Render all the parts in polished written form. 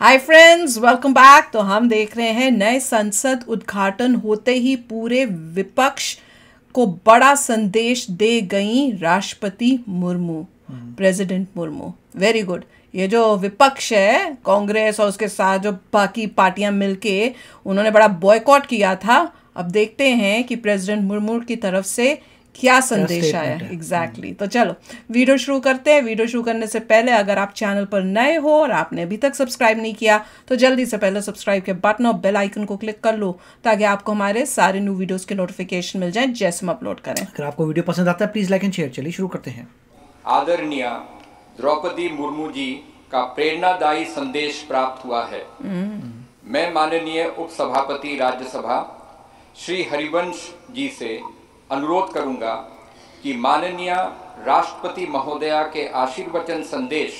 Hi friends, welcome back. तो हम देख रहे हैं नए संसद उद्घाटन होते ही पूरे विपक्ष को बड़ा संदेश दे गई राष्ट्रपति Murmu, president Murmu. Very good. ये जो विपक्ष है, कांग्रेस और उसके साथ जो बाकी पार्टियां मिलके उन्होंने बड़ा बॉयकॉट किया था। अब देखते हैं कि प्रेसिडेंट मुर्मू की तरफ से क्या संदेश आया। एग्जैक्टली। तो चलो वीडियो शुरू करते हैं। वीडियो शुरू करने से पहले अगर आप चैनल पर नए हो और आपने अभी तक सब्सक्राइब नहीं किया तो जल्दी से पहले सब्सक्राइब के बटन और बेल आइकन को क्लिक कर लो ताकि आपको हमारे सारे न्यू वीडियोस के नोटिफिकेशन मिल जाएं जैसे हम अपलोड करें। अगर आपको वीडियो पसंद आता है प्लीज लाइक एंड शेयर। चलिए शुरू करते हैं। आदरणीय द्रौपदी मुर्मू जी का प्रेरणादायी संदेश प्राप्त हुआ है। मैं माननीय उपसभापति राज्यसभा श्री हरिवंश जी से अनुरोध करूंगा कि माननीय राष्ट्रपति महोदया के आशीर्वचन संदेश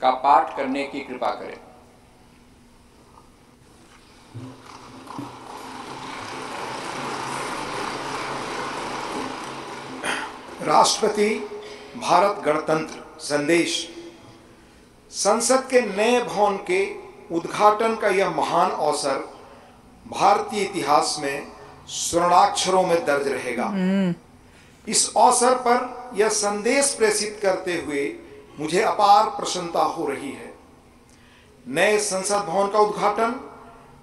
का पाठ करने की कृपा करें। राष्ट्रपति भारत गणतंत्र संदेश। संसद के नए भवन के उद्घाटन का यह महान अवसर भारतीय इतिहास में स्वर्णाक्षरों में दर्ज रहेगा। इस अवसर पर यह संदेश प्रेषित करते हुए मुझे अपार प्रसन्नता हो रही है। नए संसद भवन का उद्घाटन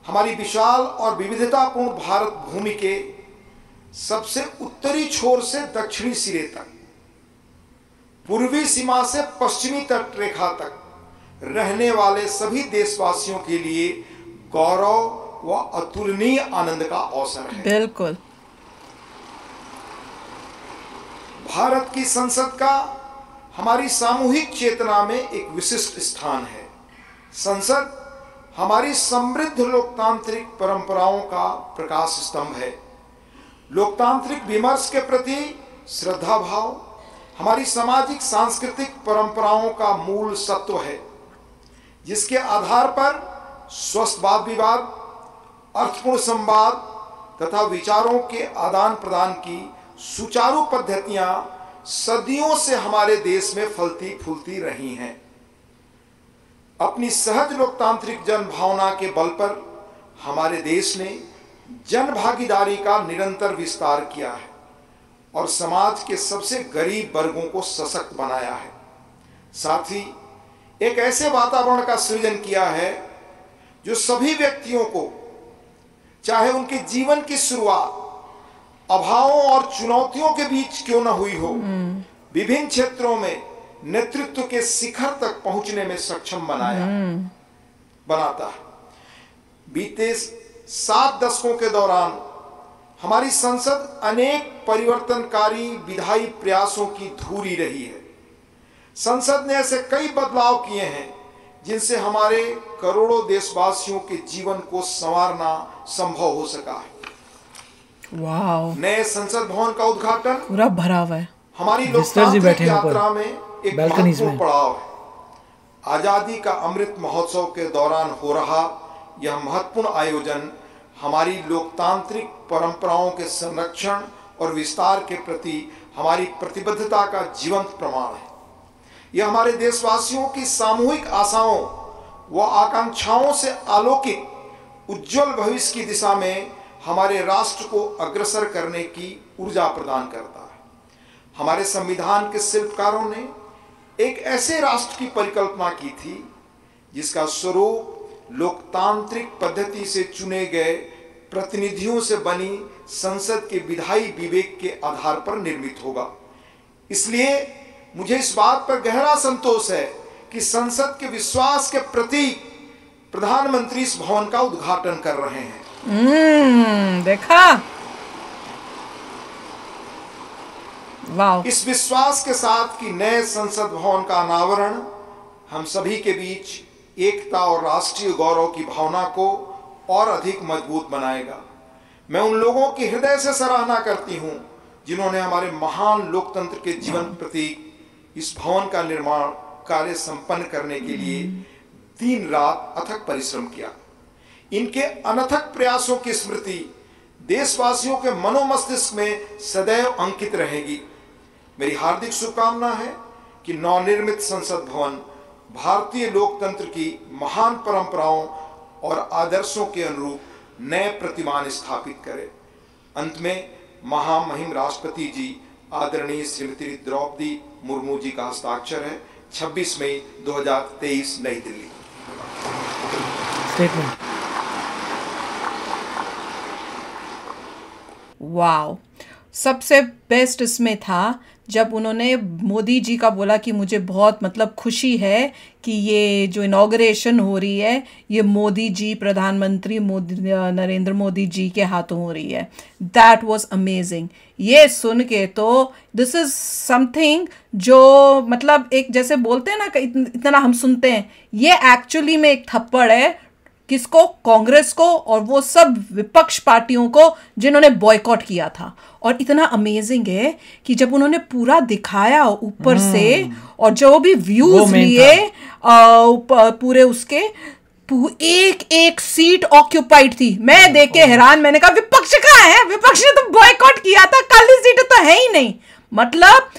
हमारी विशाल और विविधतापूर्ण भारत भूमि के सबसे उत्तरी छोर से दक्षिणी सिरे तक, पूर्वी सीमा से पश्चिमी तट रेखा तक रहने वाले सभी देशवासियों के लिए गौरव व अतुलनीय आनंद का अवसर है। बिल्कुल। भारत की संसद का हमारी सामूहिक चेतना में एक विशिष्ट स्थान है। संसद हमारी समृद्ध लोकतांत्रिक परंपराओं का प्रकाश स्तंभ है। लोकतांत्रिक विमर्श के प्रति श्रद्धा भाव हमारी सामाजिक सांस्कृतिक परंपराओं का मूल सत्व है, जिसके आधार पर स्वस्थ वाद विवाद, अर्थपूर्ण संवाद तथा विचारों के आदान प्रदान की सुचारू पद्धतियां सदियों से हमारे देश में फलती फूलती रही हैं। अपनी सहज लोकतांत्रिक जन भावना के बल पर हमारे देश ने जन भागीदारी का निरंतर विस्तार किया है और समाज के सबसे गरीब वर्गों को सशक्त बनाया है। साथ ही एक ऐसे वातावरण का सृजन किया है जो सभी व्यक्तियों को, चाहे उनके जीवन की शुरुआत अभावों और चुनौतियों के बीच क्यों न हुई हो, विभिन्न क्षेत्रों में नेतृत्व के शिखर तक पहुंचने में सक्षम बनाता है। बीते 7 दशकों के दौरान हमारी संसद अनेक परिवर्तनकारी विधायी प्रयासों की धूरी रही है। संसद ने ऐसे कई बदलाव किए हैं जिनसे हमारे करोड़ों देशवासियों के जीवन को संवारना संभव हो सका है। वाओ। नए संसद भवन का उद्घाटन पूरा भरा हुआ है। हमारी लोकतांत्रिक यात्रा में एक महत्वपूर्ण पड़ाव है। आजादी का अमृत महोत्सव के दौरान हो रहा यह महत्वपूर्ण आयोजन हमारी लोकतांत्रिक परंपराओं के संरक्षण और विस्तार के प्रति हमारी प्रतिबद्धता का जीवंत प्रमाण है। यह हमारे देशवासियों की सामूहिक आशाओं व आकांक्षाओं से आलोकित उज्जवल भविष्य की दिशा में हमारे राष्ट्र को अग्रसर करने की ऊर्जा प्रदान करता है। हमारे संविधान के शिल्पकारों ने एक ऐसे राष्ट्र की परिकल्पना की थी जिसका स्वरूप लोकतांत्रिक पद्धति से चुने गए प्रतिनिधियों से बनी संसद के विधायी विवेक के आधार पर निर्मित होगा। इसलिए मुझे इस बात पर गहरा संतोष है कि संसद के विश्वास के प्रतीक प्रधानमंत्री इस भवन का उद्घाटन कर रहे हैं। देखा। वाह। इस विश्वास के साथ कि नए संसद भवन का अनावरण हम सभी के बीच एकता और राष्ट्रीय गौरव की भावना को और अधिक मजबूत बनाएगा। मैं उन लोगों की हृदय से सराहना करती हूं जिन्होंने हमारे महान लोकतंत्र के जीवन प्रतीक इस भवन का निर्माण कार्य संपन्न करने के लिए दिन रात अथक परिश्रम किया। इनके अनथक प्रयासों की स्मृति देशवासियों के मनोमस्तिष्क में सदैव अंकित रहेगी। मेरी हार्दिक शुभकामना है कि नवनिर्मित संसद भवन भारतीय लोकतंत्र की महान परंपराओं और आदर्शों के अनुरूप नए प्रतिमान स्थापित करे। अंत में महामहिम राष्ट्रपति जी आदरणीय श्रीमती द्रौपदी मुर्मू जी का हस्ताक्षर है। 26 मई 2023 नई दिल्ली। स्टेटमेंट। वाओ, सबसे बेस्ट इसमें था जब उन्होंने मोदी जी का बोला कि मुझे बहुत मतलब खुशी है कि ये जो इनॉग्रेशन हो रही है ये मोदी जी, प्रधानमंत्री मोदी नरेंद्र मोदी जी के हाथों हो रही है। That was amazing. ये सुन के तो दिस इज समथिंग जो मतलब एक जैसे बोलते हैं ना इतना हम सुनते हैं, ये एक्चुअली में एक थप्पड़ है किसको? कांग्रेस को और वो सब विपक्ष पार्टियों को जिन्होंने बॉयकॉट किया था। और इतना अमेजिंग है कि जब उन्होंने पूरा दिखाया ऊपर से और जो भी व्यूज लिए पूरे उसके एक एक सीट ऑक्यूपाइड थी। मैं देख के हैरान, मैंने कहा विपक्ष कहाँ है? विपक्ष ने तो बॉयकॉट किया था, खाली सीट तो है ही नहीं। मतलब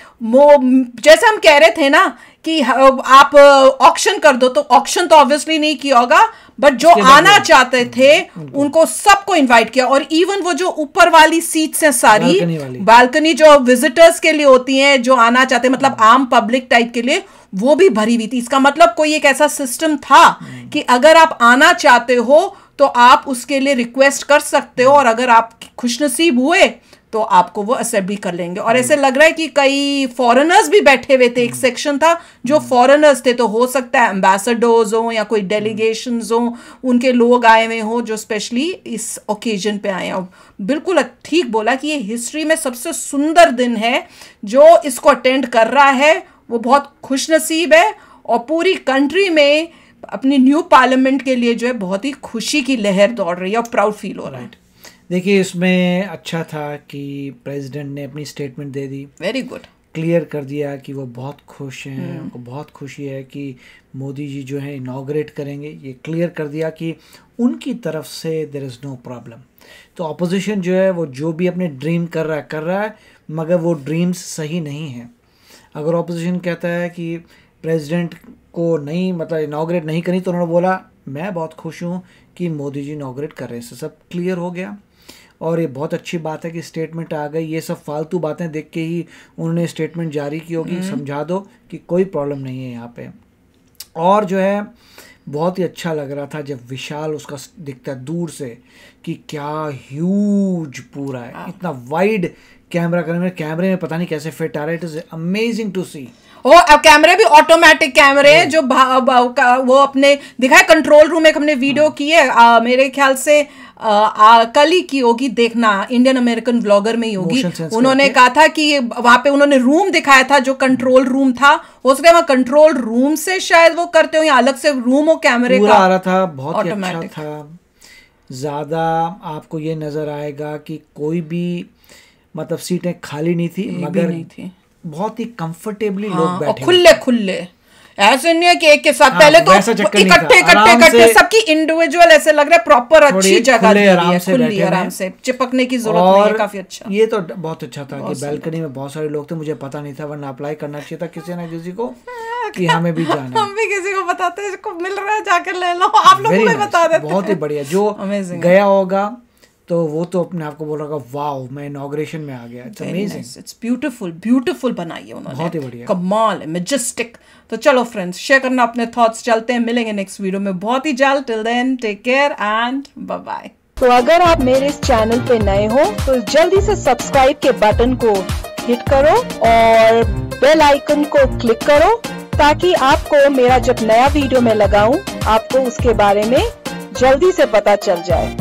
जैसे हम कह रहे थे ना कि आप ऑक्शन कर दो, तो ऑक्शन तो ऑब्वियसली नहीं किया होगा, बट जो आना चाहते थे उनको सबको इनवाइट किया। और इवन वो जो ऊपर वाली सीट्स हैं सारी बालकनी जो विजिटर्स के लिए होती हैं, जो आना चाहते मतलब आम पब्लिक टाइप के लिए, वो भी भरी हुई थी। इसका मतलब कोई एक ऐसा सिस्टम था कि अगर आप आना चाहते हो तो आप उसके लिए रिक्वेस्ट कर सकते हो, और अगर आप खुशनसीब हुए तो आपको वो एक्सेप्ट भी कर लेंगे। और ऐसे लग रहा है कि कई फॉरेनर्स भी बैठे हुए थे। एक सेक्शन था जो फॉरेनर्स थे, तो हो सकता है एम्बेसडर्स हो या कोई डेलीगेशंस हो, उनके लोग आए हुए हो जो स्पेशली इस ओकेजन पे आए। और बिल्कुल ठीक बोला कि ये हिस्ट्री में सबसे सुंदर दिन है। जो इसको अटेंड कर रहा है वो बहुत खुशनसीब है, और पूरी कंट्री में अपनी न्यू पार्लियामेंट के लिए जो है बहुत ही खुशी की लहर दौड़ रही है और प्राउड फील हो रहा है। देखिए, इसमें अच्छा था कि प्रेसिडेंट ने अपनी स्टेटमेंट दे दी, वेरी गुड, क्लियर कर दिया कि वो बहुत खुश हैं, उनको बहुत खुशी है कि मोदी जी जो है इनॉग्रेट करेंगे। ये क्लियर कर दिया कि उनकी तरफ से देयर इज़ नो प्रॉब्लम। तो अपोजिशन जो है वो जो भी अपने ड्रीम कर रहा है, मगर वो ड्रीम्स सही नहीं हैं। अगर अपोजिशन कहता है कि प्रेसिडेंट को नहीं मतलब इनॉग्रेट नहीं करनी, तो उन्होंने बोला मैं बहुत खुश हूँ कि मोदी जी इनॉग्रेट कर रहे हैं। सब क्लियर हो गया, और ये बहुत अच्छी बात है कि स्टेटमेंट आ गई। ये सब फालतू बातें देख के ही उन्होंने स्टेटमेंट जारी की होगी, समझा दो कि कोई प्रॉब्लम नहीं है यहाँ पे। और जो है बहुत ही अच्छा लग रहा था जब विशाल उसका दिखता है दूर से कि क्या ह्यूज पूरा है, इतना वाइड कैमरे में पता नहीं कैसे फिट आ रहा है। इट इज अमेजिंग टू सी। अब कैमरे भी ऑटोमेटिक कैमरे हैं जो वो अपने दिखाए। कंट्रोल रूम एक हमने वीडियो की है, मेरे ख्याल से कल ही की होगी, देखना इंडियन अमेरिकन व्लॉगर में ही होगी। उन्होंने कहा था कि वहां पे उन्होंने रूम दिखाया था जो कंट्रोल रूम था, हो सकता है वहां कंट्रोल रूम से शायद वो करते हो या अलग से रूम हो कैमरे का आ रहा था। बहुत ही अच्छा था। ज्यादा आपको ये नजर आएगा कि कोई भी मतलब सीटें खाली नहीं थी, मगर नहीं थी। बहुत ही कंफर्टेबली लोग बैठे, खुले खुले, ऐसे नहीं है कि एक के साथ पहले तो इकट्ठे सबकी इंडिविजुअल ऐसे लग रहा है प्रॉपर अच्छी जगह दी है, खुली आराम से चिपकने की जरूरत नहीं है। काफी अच्छा, ये तो बहुत अच्छा था कि बैल्कनी में बहुत सारे लोग थे। मुझे पता नहीं था, वरना अप्लाई करना चाहिए था किसी ना किसी को कि हमें भी जाना। हम भी किसी को बताते हैं, जिसको मिल रहा है जाकर ले लो, आप लोगों को बता देते। बहुत ही बढ़िया। जो गया होगा तो वो तो अपने आप को बोल रहा होगा वाओ मैं इनॉग्रेशन में आ गया। इट्स अमेजिंग, इट्स ब्यूटीफुल बनाई है उन्होंने, बहुत ही बढ़िया, कमाल, मैजेस्टिक। तो चलो फ्रेंड्स, शेयर करना अपने थॉट्स। चलते हैं, मिलेंगे नेक्स्ट वीडियो में बहुत ही जल्द। Till then take care and bye bye. तो अगर आप मेरे इस चैनल पे नए हो तो जल्दी से सब्सक्राइब के बटन को हिट करो और बेल आइकन को क्लिक करो, ताकि आपको मेरा जब नया वीडियो मैं लगाऊं आपको उसके बारे में जल्दी से पता चल जाए।